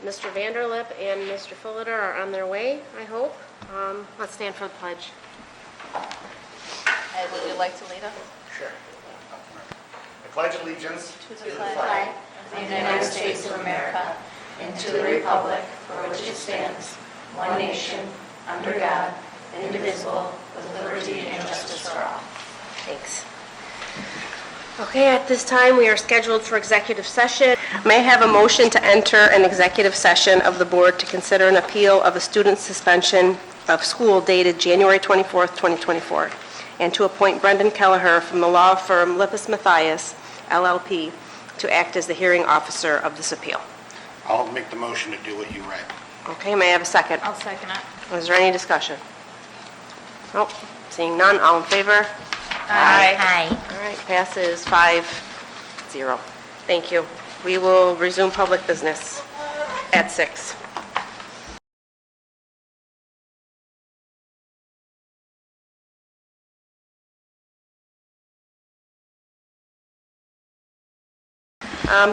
Mr. Vanderlip and Mr. Fulliter are on their way, I hope. Let's stand for the pledge. Ed, would you like to lead us? Sure. I pledge allegiance To the flag of the United States of America and to the republic for which it stands, one nation, under God, indivisible, with liberty and justice for all. Thanks. Okay, at this time, we are scheduled for executive session. May I have a motion to enter an executive session of the board to consider an appeal of a student suspension of school dated January 24th, 2024, and to appoint Brendan Kelleher from the law firm Lippis Mathias, LLP, to act as the hearing officer of this appeal. I'll make the motion to do what you read. Okay, may I have a second? I'll second it. Is there any discussion? Nope. Seeing none, all in favor? Aye. All right, passes 5-0. Thank you. We will resume public business at 6.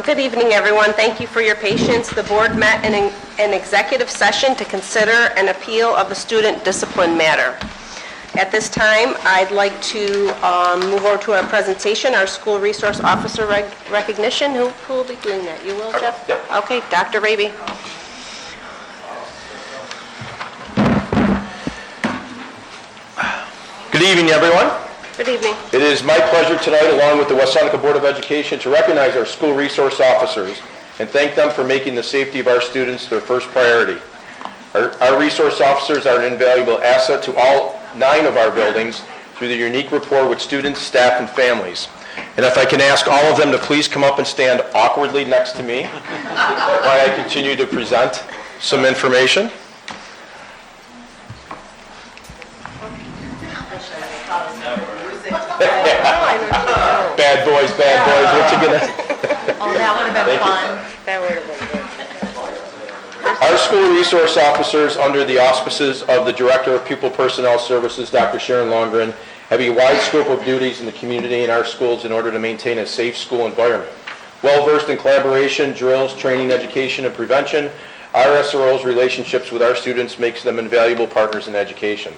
Good evening, everyone. Thank you for your patience. The board met in an executive session to consider an appeal of a student discipline matter. At this time, I'd like to move over to our presentation, our school resource officer recognition. Who will be doing that? You will, Jeff? Yep. Okay, Dr. Raby. Good evening, everyone. Good evening. It is my pleasure tonight, along with the West Seneca Board of Education, to recognize our school resource officers and thank them for making the safety of our students their first priority. Our resource officers are an invaluable asset to all 9 of our buildings through their unique rapport with students, staff, and families. And if I can ask all of them to please come up and stand awkwardly next to me while I continue to present some information. Bad boys, what you gonna... Oh, that would have been fun. That would have been good. Our school resource officers, under the auspices of the Director of Pupil Personnel Services, Dr. Sharon Longren, have a wide scope of duties in the community and our schools in order to maintain a safe school environment. Well-versed in collaboration, drills, training, education, and prevention, our SRO's relationships with our students makes them invaluable partners in education.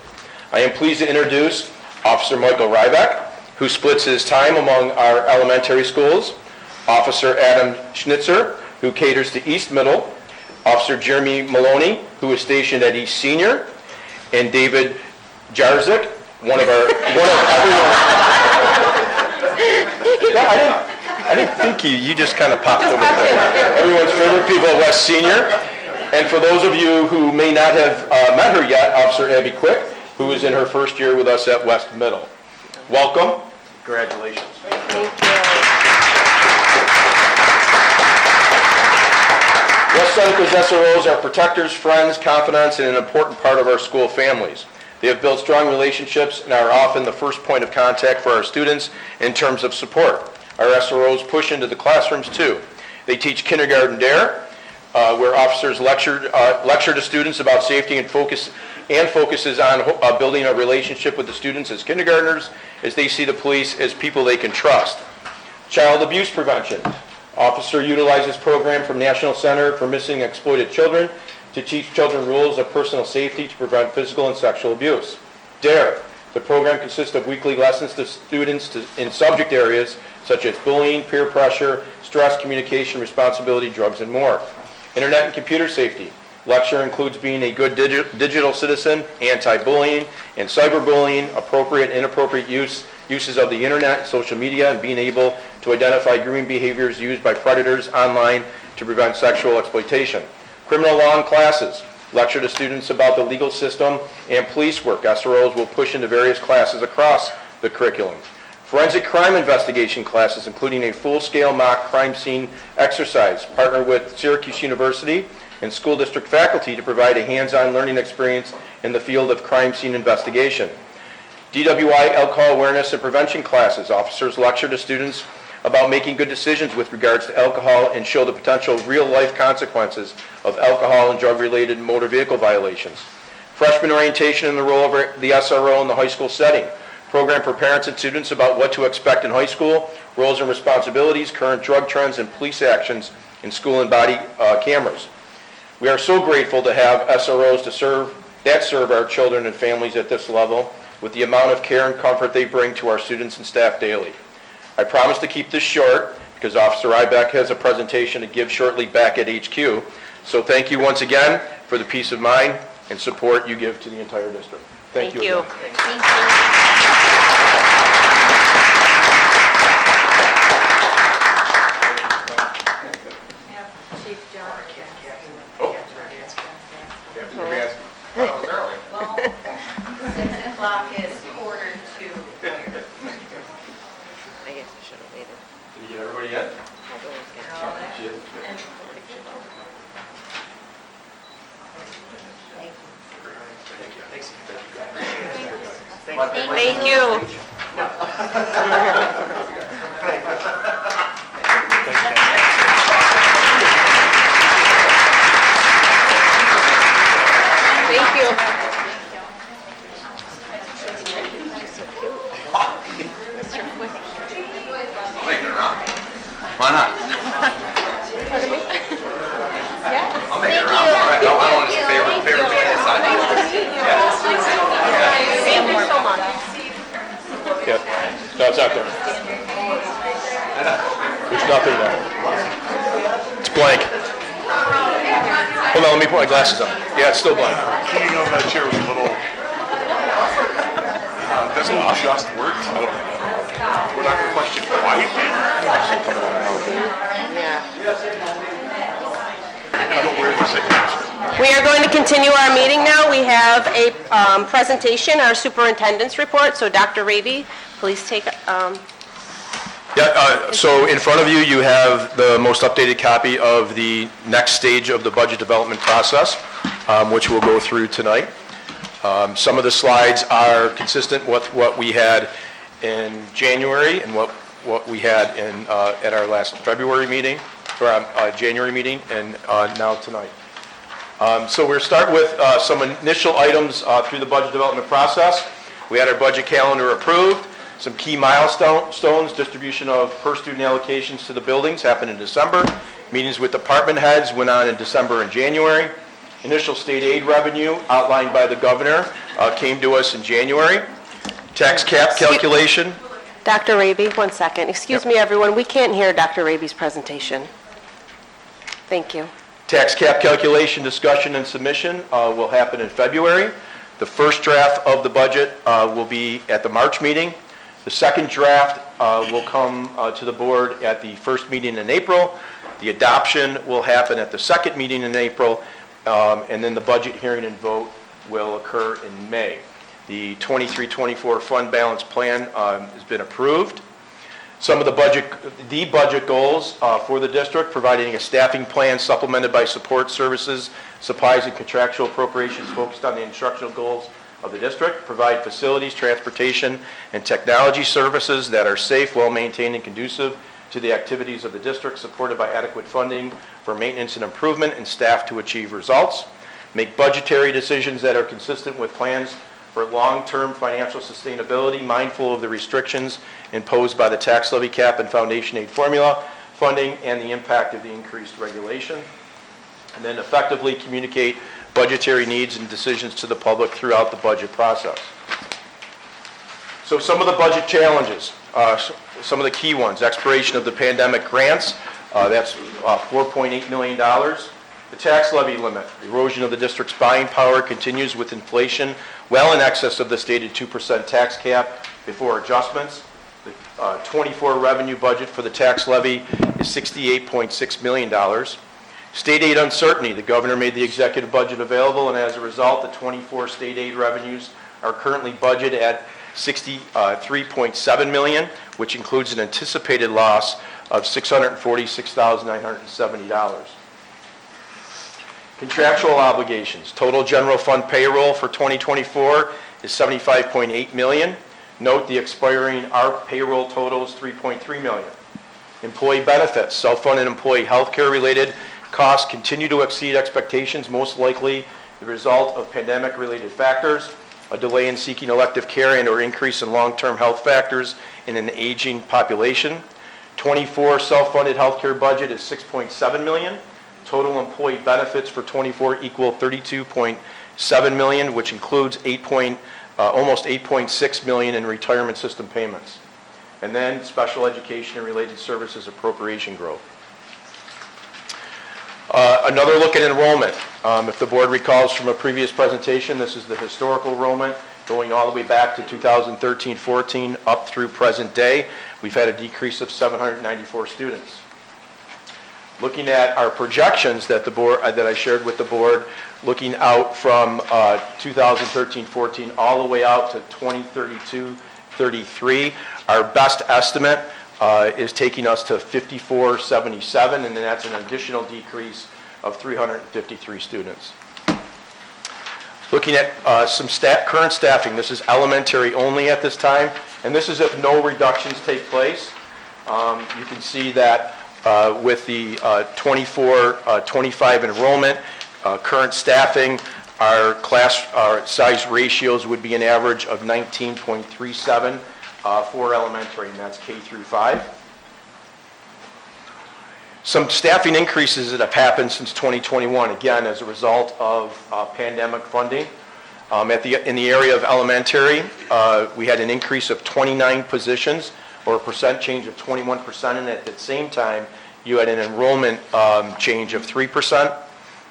I am pleased to introduce Officer Michael Ryback, who splits his time among our elementary schools, Officer Adam Schnitzer, who caters to East Middle, Officer Jeremy Maloney, who is stationed at East Senior, and David Jarzik, one of everyone. I didn't think you just kind of popped over there. Everyone's favorite people at West Senior. And for those of you who may not have met her yet, Officer Abby Quick, who is in her first year with us at West Middle. Welcome. Congratulations. Thank you. West Seneca's SROs are protectors, friends, confidants, and an important part of our school families. They have built strong relationships and are often the first point of contact for our students in terms of support. Our SROs push into the classrooms too. They teach kindergarten dare, where officers lecture to students about safety and focuses on building a relationship with the students as kindergartners, as they see the police as people they can trust. Child abuse prevention. Officer utilizes program from National Center for Missing and Exploited Children to teach children rules of personal safety to prevent physical and sexual abuse. DARE. The program consists of weekly lessons to students in subject areas such as bullying, peer pressure, stress, communication, responsibility, drugs, and more. Internet and computer safety. Lecture includes being a good digital citizen, anti-bullying and cyberbullying, appropriate and inappropriate uses of the internet, social media, and being able to identify grooming behaviors used by predators online to prevent sexual exploitation. Criminal law classes. Lecture to students about the legal system and police work. SROs will push into various classes across the curriculum. Forensic crime investigation classes, including a full-scale mock crime scene exercise. Partner with Syracuse University and school district faculty to provide a hands-on learning experience in the field of crime scene investigation. DWI alcohol awareness and prevention classes. Officers lecture to students about making good decisions with regards to alcohol and show the potential real-life consequences of alcohol and drug-related motor vehicle violations. Freshman orientation and the role of the SRO in the high school setting. Program for parents and students about what to expect in high school, roles and responsibilities, current drug trends, and police actions in school and body cameras. We are so grateful to have SROs that serve our children and families at this level with the amount of care and comfort they bring to our students and staff daily. I promise to keep this short because Officer Rybeck has a presentation to give shortly back at HQ. So thank you once again for the peace of mind and support you give to the entire district. Thank you. Again. Thank you. Well, 6 o'clock is quarter to. I guess I should have waited. Did you get everybody in? Thank you. Thank you. Why not? I'll make it around. I don't want to favorite side. Thank you so much. Yep. No, it's not there. There's nothing there. It's blank. Hold on, let me put my glasses on. Yeah, it's still blank. Hanging over that chair was a little, doesn't just work. I don't know. We're not going to question why it did. Yeah. I don't wear the signatures. We are going to continue our meeting now. We have a presentation, our superintendent's report. So Dr. Raby, please take. So in front of you, you have the most updated copy of the next stage of the budget development process, which we'll go through tonight. Some of the slides are consistent with what we had in January and what we had in at our last February meeting, or January meeting, and now tonight. So we'll start with some initial items through the budget development process. We had our budget calendar approved. Some key milestones, distribution of per student allocations to the buildings happened in December. Meetings with department heads went on in December and January. Initial state aid revenue outlined by the governor came to us in January. Tax cap calculation. Dr. Raby, 1 second. Excuse me, everyone. We can't hear Dr. Raby's presentation. Thank you. Tax cap calculation discussion and submission will happen in February. The first draft of the budget will be at the March meeting. The second draft will come to the board at the first meeting in April. The adoption will happen at the second meeting in April, and then the budget hearing and vote will occur in May. The 23-24 fund balance plan has been approved. Some of the budget goals for the district, providing a staffing plan supplemented by support services, supplies, and contractual appropriations focused on the instructional goals of the district, provide facilities, transportation, and technology services that are safe, well-maintained, and conducive to the activities of the district, supported by adequate funding for maintenance and improvement, and staff to achieve results. Make budgetary decisions that are consistent with plans for long-term financial sustainability, mindful of the restrictions imposed by the tax levy cap and foundation aid formula funding and the impact of the increased regulation. And then effectively communicate budgetary needs and decisions to the public throughout the budget process. So some of the budget challenges, some of the key ones: expiration of the pandemic grants, that's $4.8 million. The tax levy limit, erosion of the district's buying power continues with inflation well in excess of the stated 2% tax cap before adjustments. The 24 revenue budget for the tax levy is $68.6 million. State aid uncertainty. The governor made the executive budget available, and as a result, the 24 state aid revenues are currently budgeted at $63.7 million, which includes an anticipated loss of $646,970. Contractual obligations. Total general fund payroll for 2024 is $75.8 million. Note the expiring ARP payroll total is $3.3 million. Employee benefits. Self-funded employee health care related costs continue to exceed expectations, most likely the result of pandemic-related factors, a delay in seeking elective care and or increase in long-term health factors in an aging population. 24 self-funded health care budget is $6.7 million. Total employee benefits for '24 equal $32.7 million, which includes almost $8.6 million in retirement system payments. And then special education and related services appropriation growth. Another look at enrollment. If the board recalls from a previous presentation, this is the historical enrollment going all the way back to 2013-14 up through present day. We've had a decrease of 794 students. Looking at our projections that I shared with the board, looking out from 2013-14 all the way out to 2032-33, our best estimate is taking us to 5477, and then that's an additional decrease of 353 students. Looking at some current staffing, this is elementary only at this time, and this is if no reductions take place. You can see that with the 24-25 enrollment, current staffing, our class size ratios would be an average of 19.37 for elementary, and that's K through 5. Some staffing increases that have happened since 2021, again, as a result of pandemic funding. In the area of elementary, we had an increase of 29 positions, or a percent change of 21%, and at the same time, you had an enrollment change of 3%.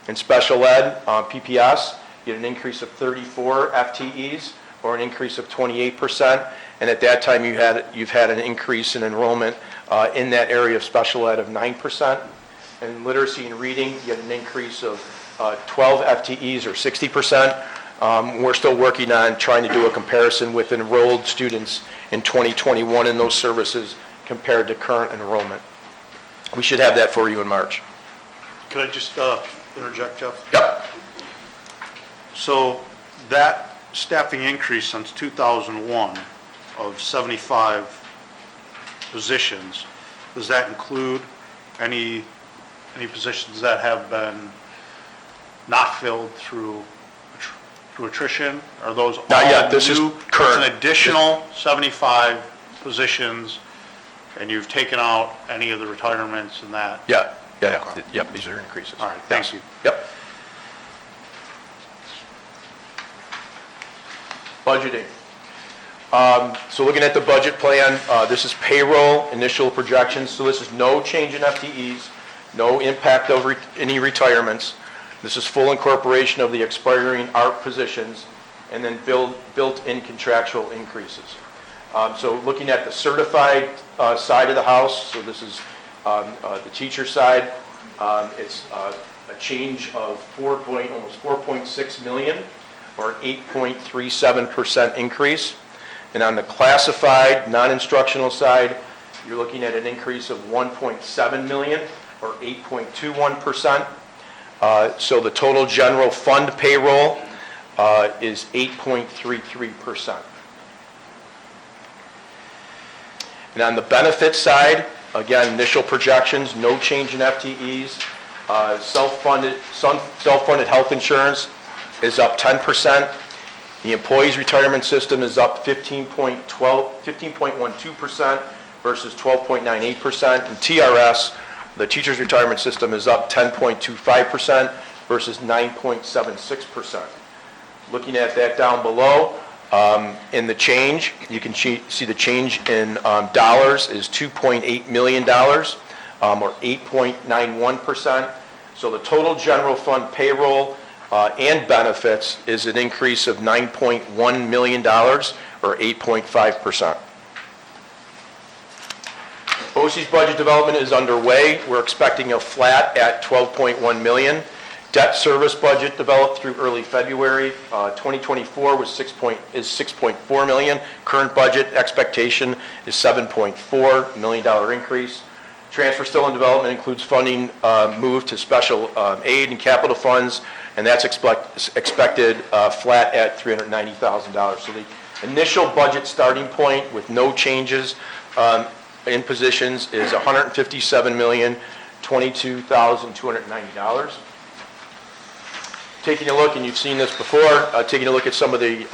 In special ed, PPS, you had an increase of 34 FTEs, or an increase of 28%, and at that time, you've had an increase in enrollment in that area of special ed of 9%. In literacy and reading, you had an increase of 12 FTEs, or 60%. We're still working on trying to do a comparison with enrolled students in 2021 in those services compared to current enrollment. We should have that for you in March. Could I just interject, Jeff? Yep. So that staffing increase since 2001 of 75 positions, does that include any positions that have been not filled through attrition? Are those all Not yet. This is new? current. It's an additional 75 positions, and you've taken out any of the retirements and that? Yeah. Yep, these are increases. All right, thank you. Yep. Budgeting. So looking at the budget plan, this is payroll, initial projections, so this is no change in FTEs, no impact of any retirements. This is full incorporation of the expiring ARP positions, and then built-in contractual increases. So looking at the certified side of the house, so this is the teacher side, it's a change of almost 4.6 million, or 8.37% increase. And on the classified, non-instructional side, you're looking at an increase of 1.7 million, or 8.21%. So the total general fund payroll is 8.33%. And on the benefit side, again, initial projections, no change in FTEs. Self-funded health insurance is up 10%. The employees' retirement system is up 15.12% versus 12.98%. And TRS, the teachers' retirement system, is up 10.25% versus 9.76%. Looking at that down below, in the change, you can see the change in dollars is $2.8 million, or 8.91%. So the total general fund payroll and benefits is an increase of $9.1 million, or 8.5%. BOCE's budget development is underway. We're expecting a flat at $12.1 million. Debt service budget developed through early February. 2024 is $6.4 million. Current budget expectation is $7.4 million increase. Transfer still in development includes funding moved to special aid and capital funds, and that's expected flat at $390,000. So the initial budget starting point with no changes in positions is $157,022,290. Taking a look, and you've seen this before, taking a look at some of the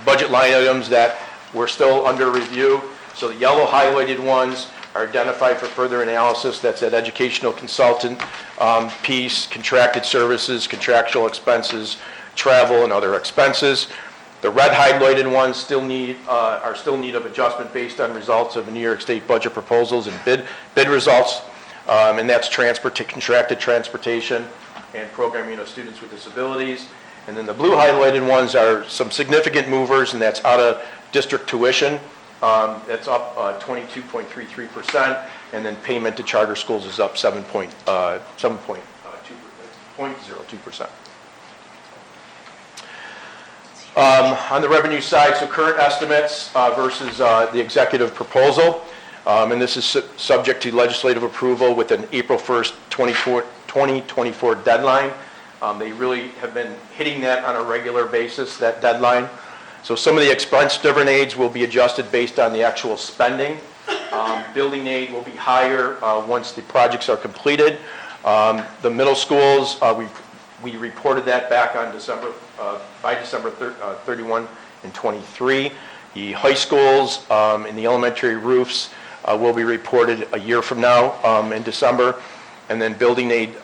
budget line items that were still under review. So the yellow highlighted ones are identified for further analysis. That's that educational consultant piece, contracted services, contractual expenses, travel, and other expenses. The red highlighted ones are still in need of adjustment based on results of the New York State budget proposals and bid results, and that's contracted transportation and programming of students with disabilities. And then the blue highlighted ones are some significant movers, and that's out of district tuition. That's up 22.33%, and then payment to charter schools is up 7.02%. On the revenue side, so current estimates versus the executive proposal, and this is subject to legislative approval with an April 1st, 2024 deadline. They really have been hitting that on a regular basis, that deadline. So some of the expense-driven aids will be adjusted based on the actual spending. Building aid will be higher once the projects are completed. The middle schools, we reported that back on by December 31 and 23. The high schools and the elementary roofs will be reported a year from now in December. And then building aid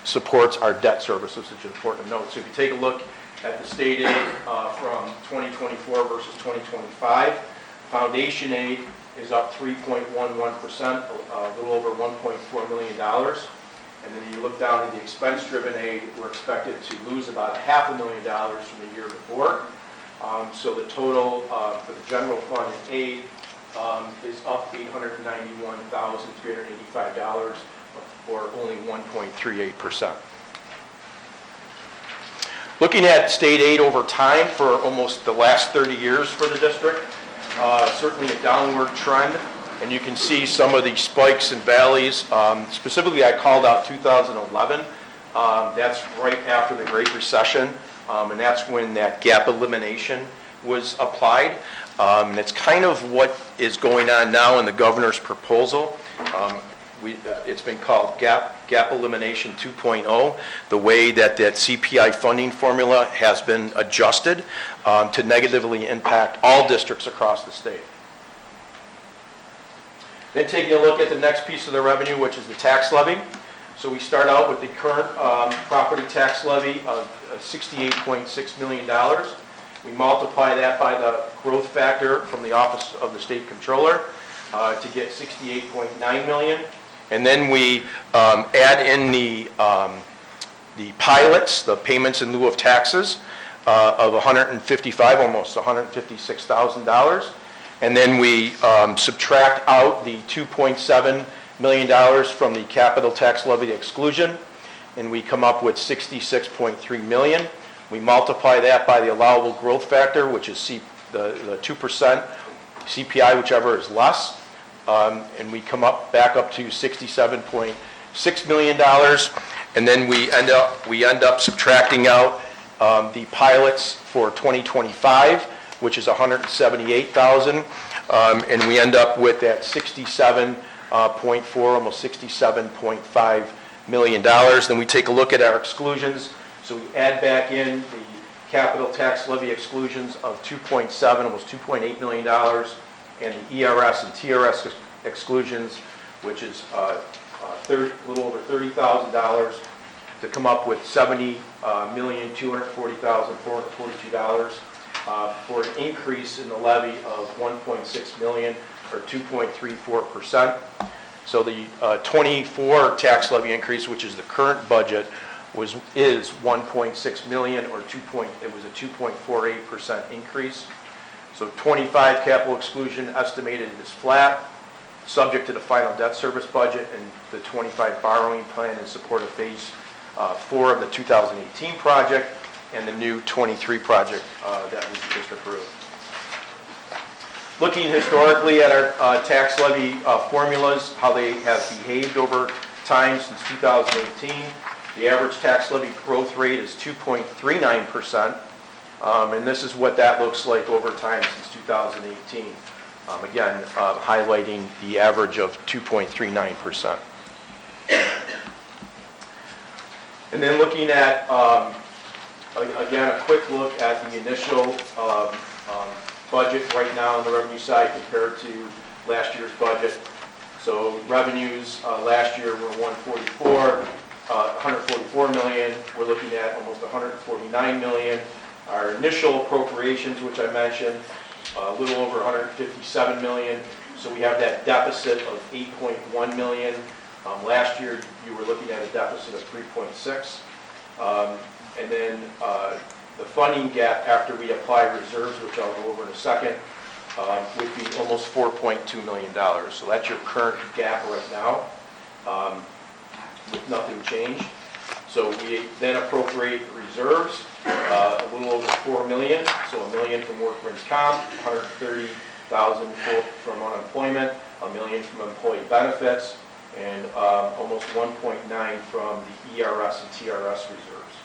supports our debt services, which is important to note. So if you take a look at the state aid from 2024 versus 2025, foundation aid is up 3.11%, a little over $1.4 million. And then you look down at the expense-driven aid, we're expected to lose about $500,000 from the year before. So the total for the general fund aid is up $891,385, or only 1.38%. Looking at state aid over time for almost the last 30 years for the district, certainly a downward trend. And you can see some of the spikes and valleys. Specifically, I called out 2011. That's right after the Great Recession, and that's when that gap elimination was applied. And it's kind of what is going on now in the governor's proposal. It's been called Gap Elimination 2.0, the way that CPI funding formula has been adjusted to negatively impact all districts across the state. Then taking a look at the next piece of the revenue, which is the tax levy. So we start out with the current property tax levy of $68.6 million. We multiply that by the growth factor from the Office of the State Comptroller to get $68.9 million. And then we add in the pilots, the payments in lieu of taxes, of almost $156,000. And then we subtract out the $2.7 million from the capital tax levy exclusion, and we come up with $66.3 million. We multiply that by the allowable growth factor, which is the 2% CPI, whichever is less, and we come back up to $67.6 million. And then we end up subtracting out the pilots for 2025, which is $178,000, and we end up with that 67.4, almost $67.5 million. Then we take a look at our exclusions. So we add back in the capital tax levy exclusions of 2.7, almost $2.8 million, and the ERS and TRS exclusions, which is a little over $30,000, to come up with $70,240,442. For an increase in the levy of $1.6 million, or 2.34%. So the 24 tax levy increase, which is the current budget, is $1.6 million, or it was a 2.48% increase. So 25 capital exclusion estimated is flat, subject to the final debt service budget and the 25 borrowing plan in support of phase 4 of the 2018 project, and the new 23 project that was just approved. Looking historically at our tax levy formulas, how they have behaved over time since 2018, the average tax levy growth rate is 2.39%, and this is what that looks like over time since 2018. Again, highlighting the average of 2.39%. And then looking at again, a quick look at the initial budget right now on the revenue side compared to last year's budget. So revenues last year were 144 million. We're looking at almost 149 million. Our initial appropriations, which I mentioned, a little over 157 million. So we have that deficit of 8.1 million. Last year, you were looking at a deficit of 3.6. And then the funding gap after we apply reserves, which I'll go over in a second, would be almost $4.2 million. So that's your current gap right now, with nothing changed. So we then appropriate reserves, a little over 4 million, so $1 million from workman's comp, 130,000 from unemployment, $1 million from employee benefits, and almost 1.9 from the ERS and TRS reserves.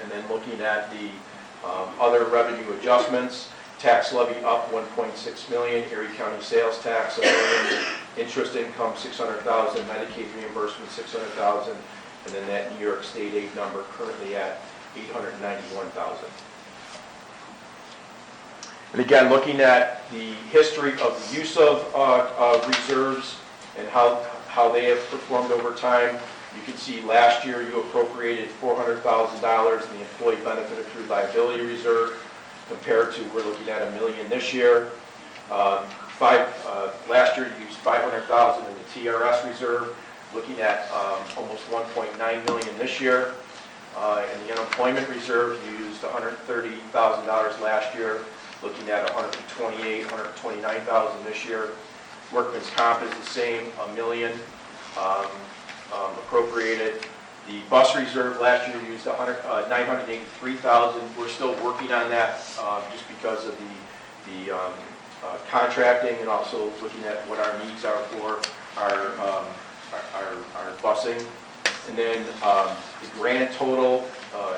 And then looking at the other revenue adjustments, tax levy up 1.6 million, Erie County sales tax $1 million, interest income 600,000, Medicaid reimbursement 600,000, and then that New York state aid number currently at 891,000. And again, looking at the history of the use of reserves and how they have performed over time, you can see last year you appropriated $400,000 in the employee benefit accrued liability reserve, compared to we're looking at $1 million this year. Last year you used $500,000 in the TRS reserve, looking at almost $1.9 million this year. In the unemployment reserve, you used $130,000 last year, looking at $129,000 this year. Workman's comp is the same, $1 million appropriated. The bus reserve last year used $983,000. We're still working on that just because of the contracting, and also looking at what our needs are for our busing. And then the grand total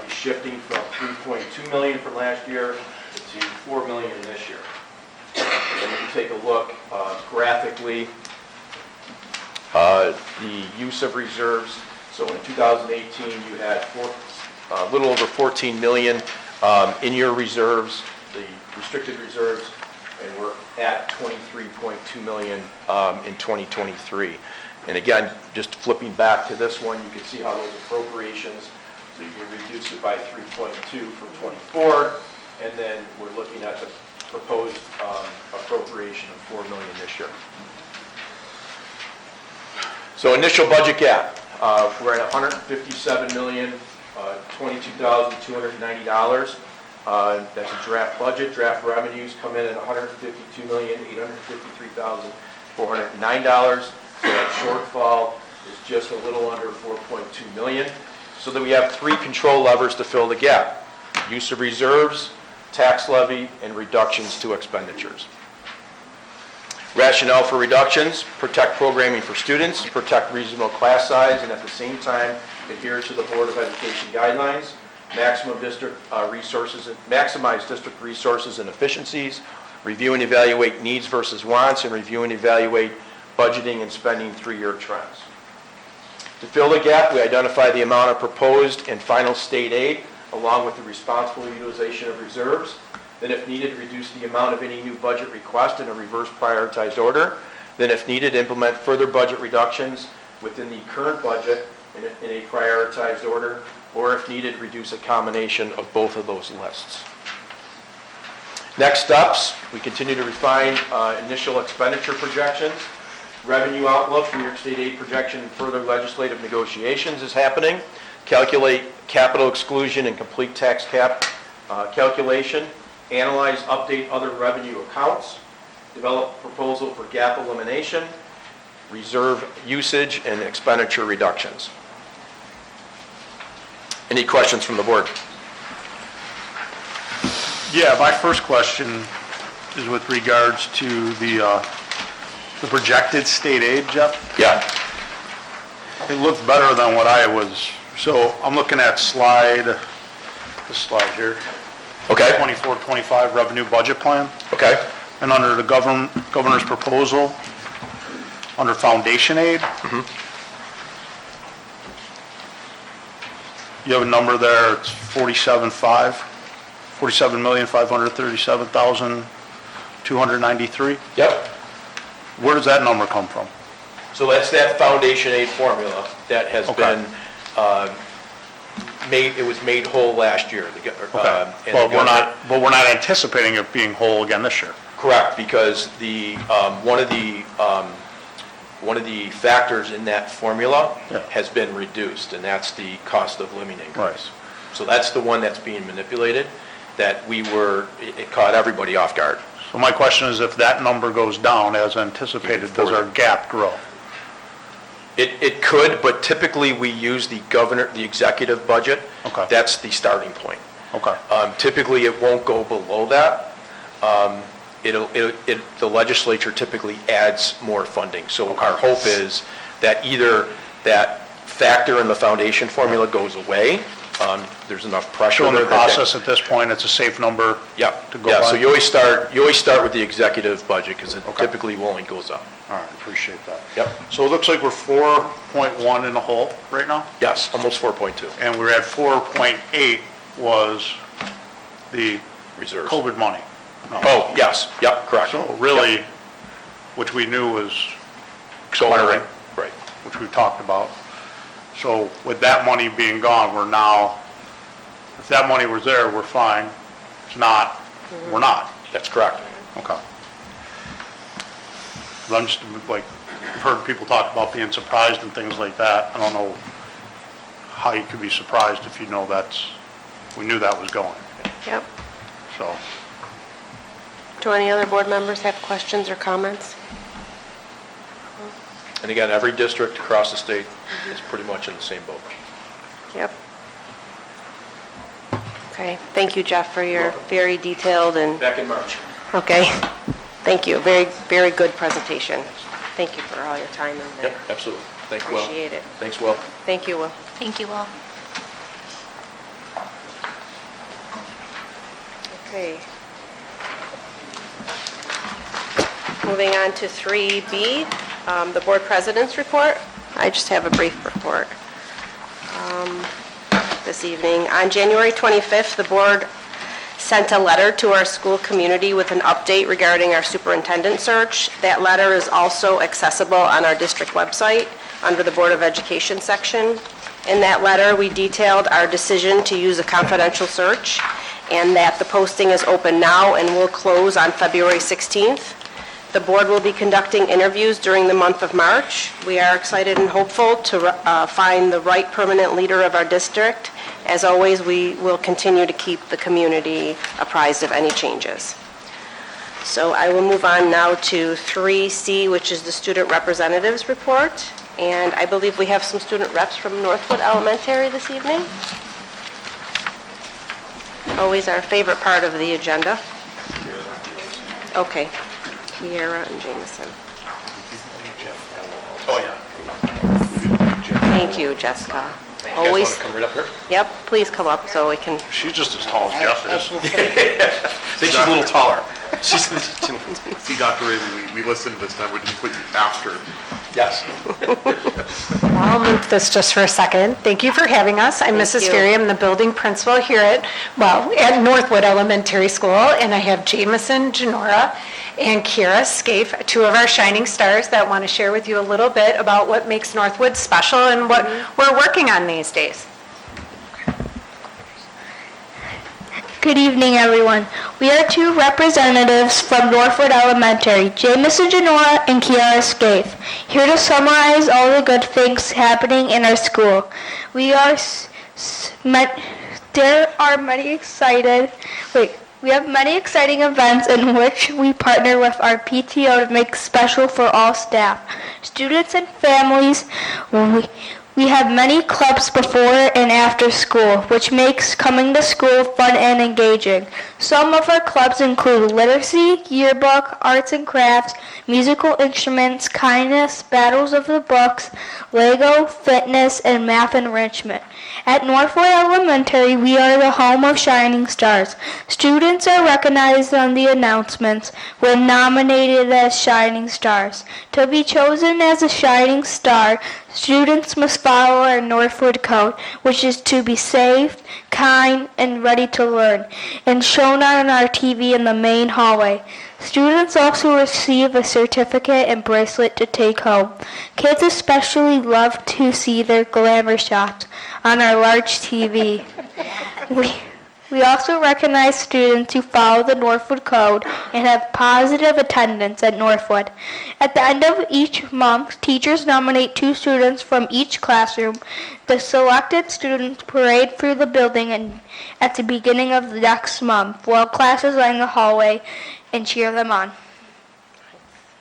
is shifting from 3.2 million from last year to 4 million this year. And then if you take a look graphically, the use of reserves. So in 2018, you had a little over 14 million in your reserves, the restricted reserves, and we're at 23.2 million in 2023. And again, just flipping back to this one, you can see how those appropriations, so you can reduce it by 3.2 from 24, and then we're looking at the proposed appropriation of 4 million this year. So initial budget gap, we're at $157,022,290. That's a draft budget. Draft revenues come in at $152,853,409. So that shortfall is just a little under 4.2 million. So that we have three control levers to fill the gap: use of reserves, tax levy, and reductions to expenditures. Rationale for reductions: protect programming for students, protect reasonable class size, and at the same time adhere to the Board of Education guidelines, maximize district resources and efficiencies, review and evaluate needs versus wants, and review and evaluate budgeting and spending 3-year trends. To fill the gap, we identify the amount of proposed and final state aid, along with the responsible utilization of reserves. Then if needed, reduce the amount of any new budget request in a reverse prioritized order. Then if needed, implement further budget reductions within the current budget in a prioritized order, or if needed, reduce a combination of both of those lists. Next steps, we continue to refine initial expenditure projections. Revenue outlook, New York State aid projection, and further legislative negotiations is happening. Calculate capital exclusion and complete tax cap calculation. Analyze, update other revenue accounts. Develop proposal for gap elimination, reserve usage, and expenditure reductions. Any questions from the board? Yeah, my first question is with regards to the projected state aid, Jeff. Yeah. It looks better than what I was, so I'm looking at this slide here. Okay. 24-25 revenue budget plan. Okay. And under the governor's proposal, under foundation aid, you have a number there, it's 47,537,293. Yep. where does that number come from? So that's that foundation aid formula that has Okay. been made, it was made whole last year. Okay. But we're not anticipating it being whole again this year. Correct, because one of the factors in that formula Yeah. has been reduced, and that's the cost of living increase. Right. So that's the one that's being manipulated, that it caught everybody off guard. So my question is, if that number goes down as anticipated, does our gap grow? It could, but typically we use the executive budget. Okay. That's the starting point. Okay. Typically, it won't go below that. The legislature typically adds more funding. So our hope is that either that factor in the foundation formula goes away, there's enough pressure So in there the that- process at this point, it's a safe number Yep. to go Yeah, by? so you always start with the executive budget, because it Okay. typically only goes up. All right, appreciate that. Yep. So it looks like we're 4.1 in the hole right now? Yes, almost 4.2 And we're at 4.8 was the reserves. COVID money. No. Oh, yes, yep, correct. So really, which we knew was expiring, Right. which we talked about. So with that money being gone, we're now, if that money was there, we're fine. If not, we're not. That's correct. Okay. 'Cause I'm just, like, I've heard people talk about being surprised and things like that. I don't know how you could be surprised if you know we knew that was going, Yep. so. Do any other board members have questions or comments? And again, every district across the state is pretty much in the same boat. Yep. Okay, thank you, Jeff, for your very detailed and, Back in March. okay, thank you, very, very good presentation. Thank you for all your time in there. Yep, absolutely. Thanks, Will. Appreciate it. Thanks, Will. Thank you, Will. Thank you all. Okay. Moving on to 3B, the board president's report. I just have a brief report this evening. On January 25th, the board sent a letter to our school community with an update regarding our superintendent search. That letter is also accessible on our district website under the Board of Education section. In that letter, we detailed our decision to use a confidential search and that the posting is open now and will close on February 16th. The board will be conducting interviews during the month of March. We are excited and hopeful to find the right permanent leader of our district. As always, we will continue to keep the community apprised of any changes. So I will move on now to 3C, which is the student representatives report. And I believe we have some student reps from Northwood Elementary this evening. Always our favorite part of the agenda. Okay. Kiera and Jameson. Oh, yeah. Thank you, Jessica. You guys want Always, to come right up here? yep, please come up so we can, She's just as tall as Jeff is. I think she's a little taller. See, Dr. Raven, we listened this time, we didn't put you after. Yes. I'll move this just for a second. Thank you for having us. I'm Thank Mrs. you. Ferry. I'm the building principal here at Northwood Elementary School, and I have Jameson, Janora, and Kira Scaife, two of our shining stars that want to share with you a little bit about what makes Northwood special and what we're working on these days. Good evening, everyone. We are two representatives from Northwood Elementary, Jameson Janora and Kiara Scaife, here to summarize all the good things happening in our school. We have many exciting events in which we partner with our PTO to make special for all staff, students, and families. We have many clubs before and after school, which makes coming to school fun and engaging. Some of our clubs include literacy, yearbook, arts and crafts, musical instruments, kindness, battles of the books, Lego, fitness, and math enrichment. At Northwood Elementary, we are the home of shining stars. Students are recognized on the announcements when nominated as shining stars. To be chosen as a shining star, students must follow our Northwood code, which is to be safe, kind, and ready to learn, and shown on our TV in the main hallway. Students also receive a certificate and bracelet to take home. Kids especially love to see their glamour shots on our large TV. We also recognize students who follow the Northwood Code and have positive attendance at Northwood. At the end of each month, teachers nominate 2 students from each classroom. The selected students parade through the building and at the beginning of the next month, while classes line the hallway and cheer them on.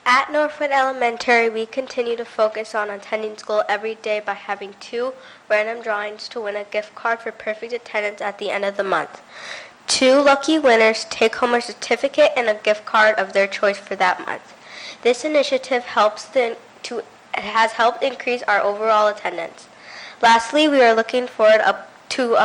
At Northwood Elementary, we continue to focus on attending school every day by having 2 random drawings to win a gift card for perfect attendance at the end of the month. 2 lucky winners take home a certificate and a gift card of their choice for that month. This initiative has helped increase our overall attendance. Lastly, we are looking forward to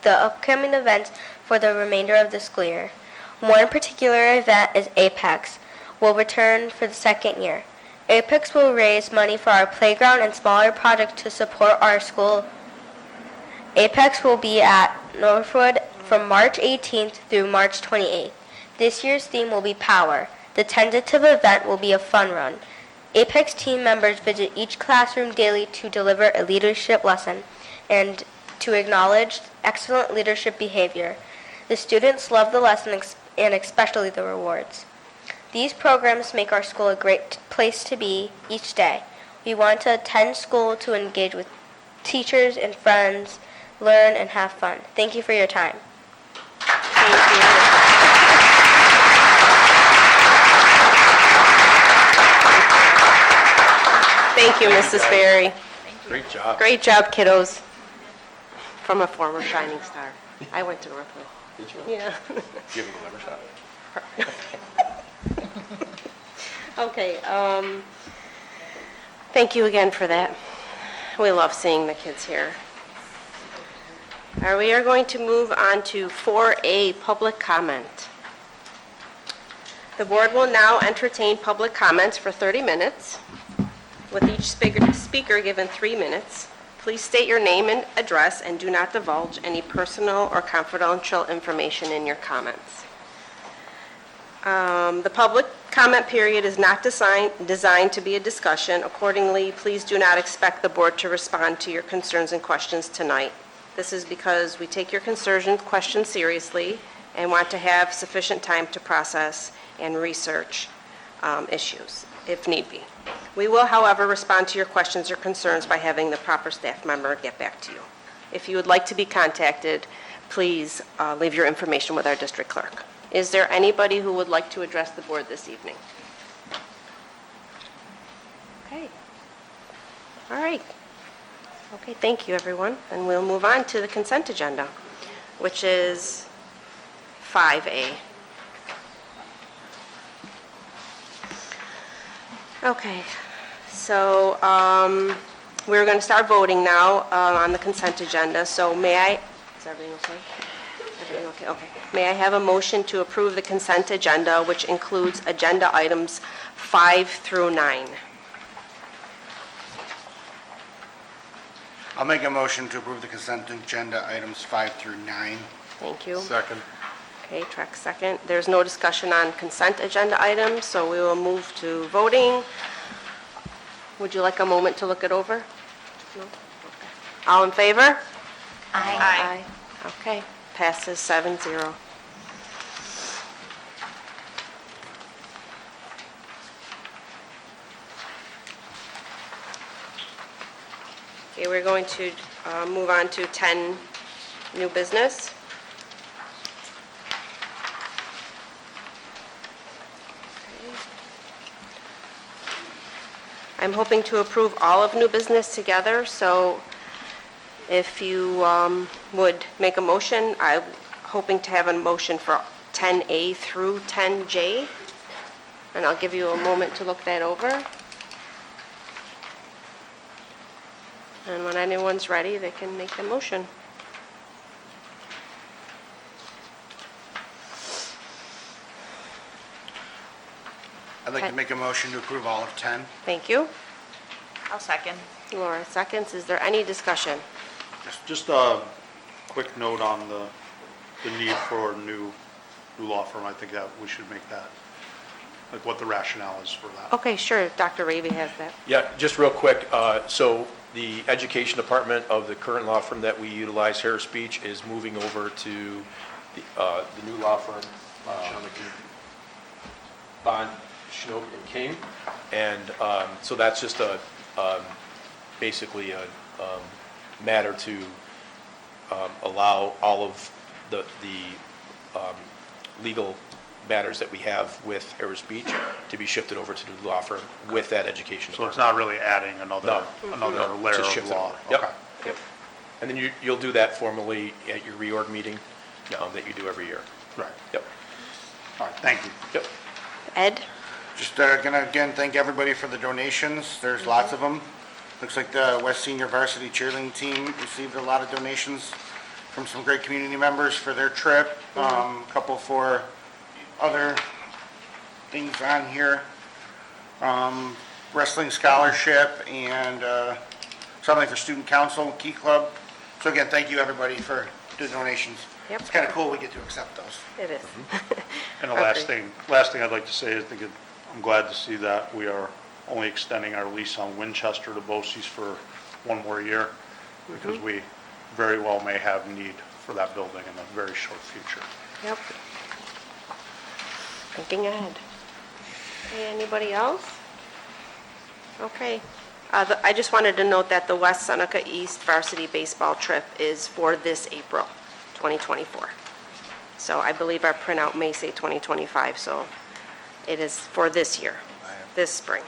the upcoming events for the remainder of the school year. One particular event is Apex. Will return for the 2nd year. Apex will raise money for our playground and smaller projects to support our school. Apex will be at Northwood from March 18th through March 28th. This year's theme will be Power. The tentative event will be a fun run. Apex team members visit each classroom daily to deliver a leadership lesson and to acknowledge excellent leadership behavior. The students love the lesson and especially the rewards. These programs make our school a great place to be each day. We want to attend school to engage with teachers and friends, learn, and have fun. Thank you for your time. Thank you, Mrs. Berry. Great job. Great job, kiddos. From a former Shining Star. I went to Northwood. Did you? Yeah. Give him a glamour shot. Okay, thank you again for that. We love seeing the kids here. We are going to move on to 4A, public comment. The board will now entertain public comments for 30 minutes, with each speaker given 3 minutes. Please state your name and address and do not divulge any personal or confidential information in your comments. The public comment period is not designed to be a discussion. Accordingly, please do not expect the board to respond to your concerns and questions tonight. This is because we take your concerns and questions seriously and want to have sufficient time to process and research issues, if need be. We will, however, respond to your questions or concerns by having the proper staff member get back to you. If you would like to be contacted, please leave your information with our district clerk. Is there anybody who would like to address the board this evening? Okay. All right. Okay, thank you, everyone. And we'll move on to the consent agenda, which is 5A. Okay, so we're going to start voting now on the consent agenda. So may I, is everything okay? Everything okay? Okay. May I have a motion to approve the consent agenda, which includes agenda items 5 through 9? I'll make a motion to approve the consent agenda items 5 through 9. Thank you. Second. Okay, Trex second. There's no discussion on consent agenda items, so we will move to voting. Would you like a moment to look it over? No? Okay. All in favor? Aye. Okay, passes 7-0. Okay, we're going to move on to 10, new business. I'm hoping to approve all of new business together, so if you would make a motion, I'm hoping to have a motion for 10A through 10J, and I'll give you a moment to look that over. And when anyone's ready, they can make the motion. I'd like Okay. to make a motion to approve all of 10. Thank you. I'll second. Laura seconds. Is there any discussion? Just a quick note on the need for a new law firm. I think that we should make that like what the rationale is for that. Okay, sure, Dr. Raby has that. Yeah, just real quick, so the education department of the current law firm that we utilize, Harris Beach, is moving over to the new law firm, Bond, Schnook and King. And so that's just basically a matter to allow all of the legal matters that we have with Harris Beach to be shifted over to the law firm with that education So it's department. not really adding another layer Just of shift it law? over. Yep, Okay. yep. And then you'll do that formally at your reorg meeting that you do every year. Right. Yep, All right, thank you. yep. Ed? Just gonna again thank everybody for the donations. There's lots of them. Looks like the West Senior Varsity Cheerleading Team received a lot of donations from some great community members for their trip. A couple for other things on here. Wrestling scholarship and something for student council, Key Club. So again, thank you everybody for the donations. Yep. It's kind of cool we get to accept those. It is. And the last thing I'd like to say is I'm glad to see that we are only extending our lease on Winchester to BOCES for one more year, because we very well may have need for that building in a very short future. Yep. Thinking ahead. Okay, anybody else? Okay. I just wanted to note that the West Seneca East varsity baseball trip is for this April, 2024. So I believe our printout may say 2025, so it is for this year, this spring.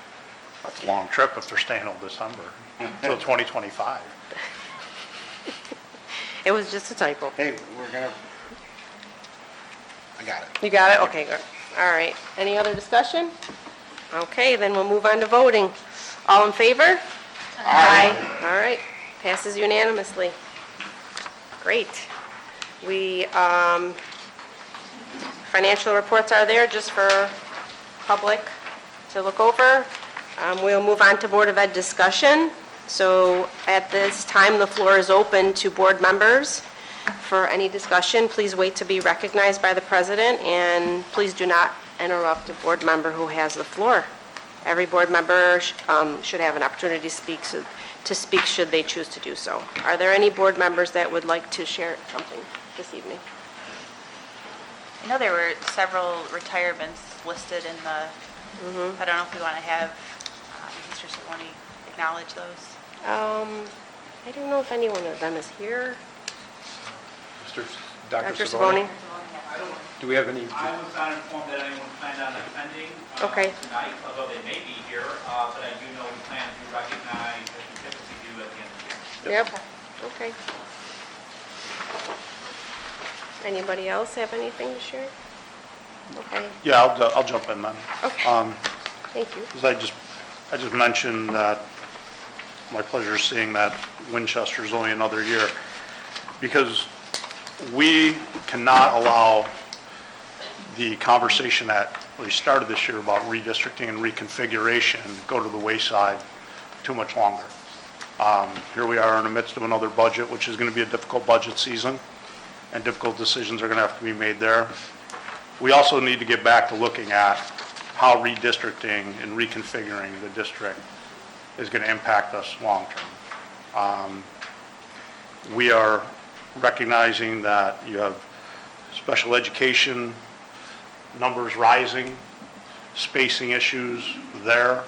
That's a long trip if they're staying till December, till 2025. It was just a typo. Hey, I got it. You got it? Okay, good. All right. Any other discussion? Okay, then we'll move on to voting. All in favor? Aye. All right, passes unanimously. Great. Financial reports are there just for public to look over. We'll move on to Board of Ed discussion. So at this time, the floor is open to board members. For any discussion, please wait to be recognized by the president, and please do not interrupt a board member who has the floor. Every board member should have an opportunity to speak should they choose to do so. Are there any board members that would like to share something this evening? I know there were several retirements listed in the, I don't know if we want to have Mr. Savoni acknowledge those. I don't know if any one of them is here. Dr. Dr. Savoni? Do we have any? I was not informed that anyone planned on attending Okay. tonight, although they may be here, but I do know we plan to recognize, as we typically do at the end of the year. Yep. Okay. Anybody else have anything to share? Okay, Yeah, I'll jump in then. okay. Thank you. Because I just mentioned that my pleasure is seeing that Winchester's only another year, because we cannot allow the conversation that we started this year about redistricting and reconfiguration go to the wayside too much longer. Here we are in the midst of another budget, which is going to be a difficult budget season, and difficult decisions are going to have to be made there. We also need to get back to looking at how redistricting and reconfiguring the district is going to impact us long-term. We are recognizing that you have special education numbers rising, spacing issues there.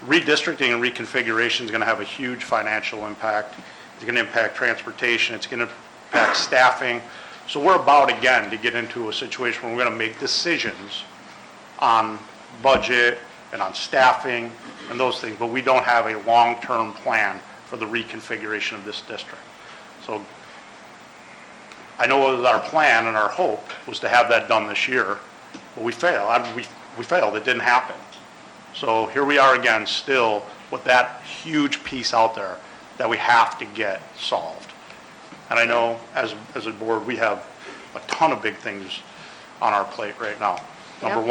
Redistricting and reconfiguration is going to have a huge financial impact. It's going to impact transportation. It's going to impact staffing. So we're about, again, to get into a situation where we're going to make decisions on budget and on staffing and those things, but we don't have a long-term plan for the reconfiguration of this district. So I know it was our plan and our hope was to have that done this year, but we failed. We failed. It didn't happen. So here we are again, still with that huge piece out there that we have to get solved. And I know as a board, we have a ton of big things on our plate right now. Number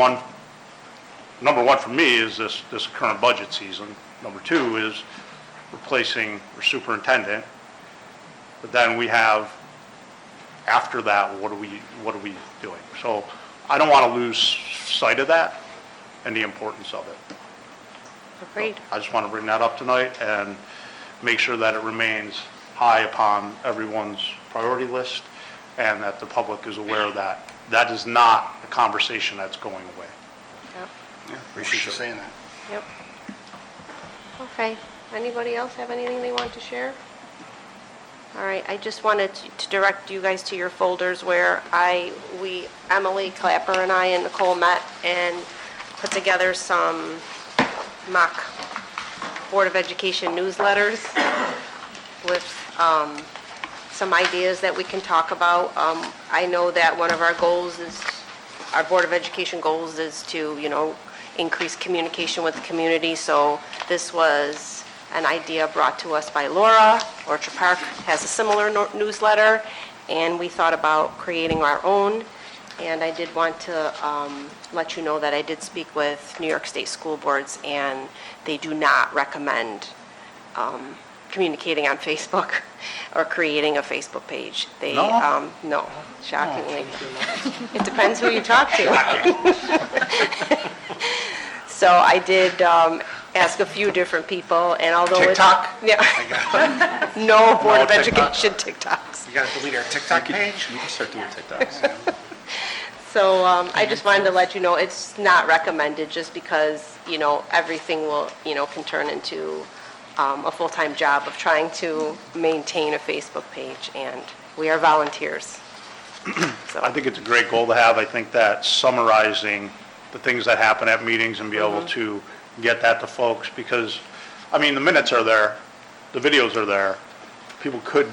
one for me is this current budget season. Number two is replacing our superintendent. But then we have, after that, what are we doing? So I don't want to lose sight of that. and the importance of it. Agreed. I just want to bring that up tonight and make sure that it remains high upon everyone's priority list and that the public is aware that that is not a conversation that's going away. Yep. Yeah, appreciate you saying that. Yep. Okay. Anybody else have anything they want to share? All right, I just wanted to direct you guys to your folders where Emily Clapper and I and Nicole met and put together some mock Board of Education newsletters with some ideas that we can talk about. I know that one of our goals is, our Board of Education goals is to, increase communication with the community. So this was an idea brought to us by Laura. Orchard Park has a similar newsletter, and we thought about creating our own. And I did want to let you know that I did speak with New York State School Boards, and they do not recommend communicating on Facebook or creating a Facebook page. They, No? no, shockingly. It depends who you talk to. So I did ask a few different people, and although it's... TikTok? Yeah. No Board of TikTok. Education TikToks. You gotta delete our TikTok page? You can start doing TikToks. So I just wanted to let you know, it's not recommended just because, everything will, can turn into a full-time job of trying to maintain a Facebook page, and we are volunteers. So, I think it's a great goal to have. I think that summarizing the things that happen at meetings and be able to get that to folks, because, the minutes are there, the videos are there. People could,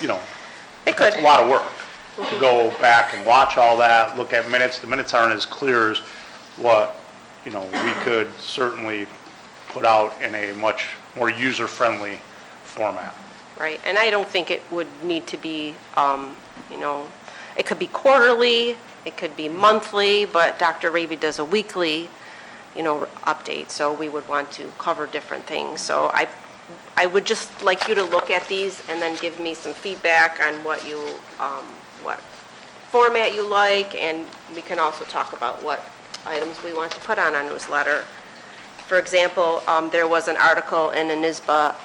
They could. it's a lot of work to go back and watch all that, look at minutes. The minutes aren't as clear as what, we could certainly put out in a much more user-friendly format. Right, and I don't think it would need to be, it could be quarterly, it could be monthly, but Dr. Raby does a weekly, update, so we would want to cover different things. So I would just like you to look at these and then give me some feedback on what what format you like, and we can also talk about what items we want to put on our newsletter. For example, there was an article in the NYSBA,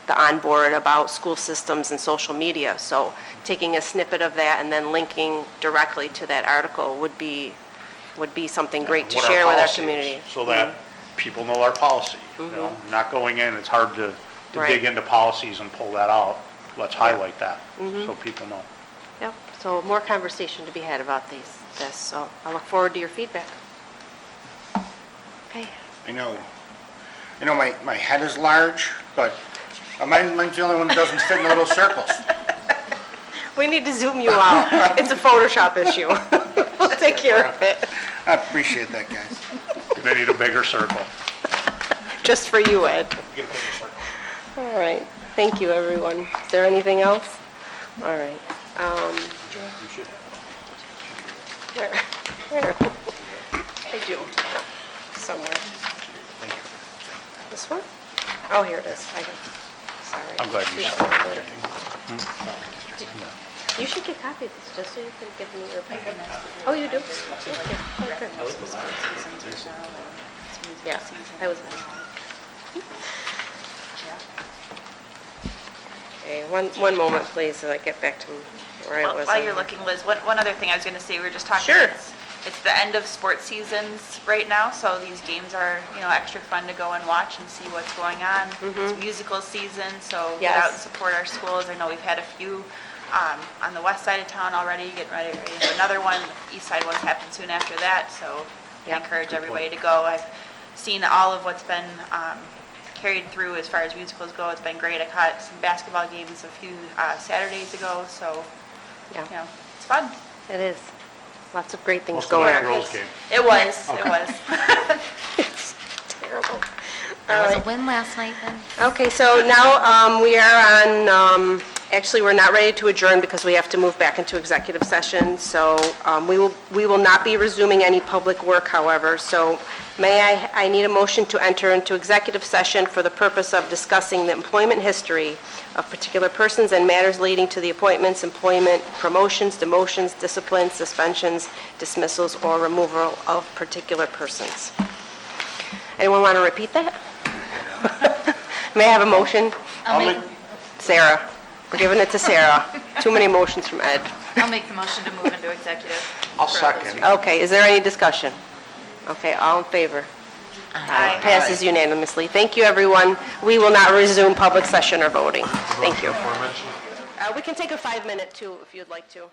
the onboard, about school systems and social media. So taking a snippet of that and then linking directly to that article would be something great to What share with our policies, community. so that people know our policy, not going in, it's hard to Right. dig into policies and pull that out. Let's highlight that, so people know. Yep, so more conversation to be had about this, so I look forward to your feedback. Okay. I know my head is large, but mine's the only one that doesn't fit in the little circles. We need to zoom you out. It's a Photoshop issue. We'll take care of it, I appreciate that, guys. They need a bigger circle. just for you, Ed. All right, thank you, everyone. Is there anything else? All right. Where? I do, somewhere. This one? Oh, here it is. Sorry. I'm glad you saw it. You should get copies, just so you can give me your opinion. Oh, you do? Okay. Oh, good. Yeah, I was. Okay, one moment, please, so I get back to where I was. While you're looking, Liz, one other thing I was going to say, we were just talking. Sure. It's the end of sports seasons right now, so these games are, extra fun to go and watch and see what's going on. It's musical season, so get out and Yes. support our schools. I know we've had a few on the west side of town already, getting ready for another one. The east side one's happen soon after that, so I Yep. encourage everybody to go. I've seen all of what's been carried through as far as musicals go. It's been great. I caught some basketball games a few Saturdays ago, so, Yeah. it's fun. It is. Lots of great things Most of going my on. girls' game. It was, it was. It's terrible. There All was a right. win last night then? Okay, so now we are on Actually, we're not ready to adjourn because we have to move back into executive session, so we will not be resuming any public work, however. So I need a motion to enter into executive session for the purpose of discussing the employment history of particular persons and matters leading to the appointments, employment, promotions, demotions, disciplines, suspensions, dismissals, or removal of particular persons. Anyone want to repeat that? May I have a motion? Sarah. We're giving it to Sarah. Too many motions from Ed. I'll make the motion to move into executive. I'll second. Okay, is there any discussion? Okay, all in favor? Aye. Passes unanimously. Thank you, everyone. We will not resume public session or voting. Thank you. We can take a 5-minute, too, if you'd like to.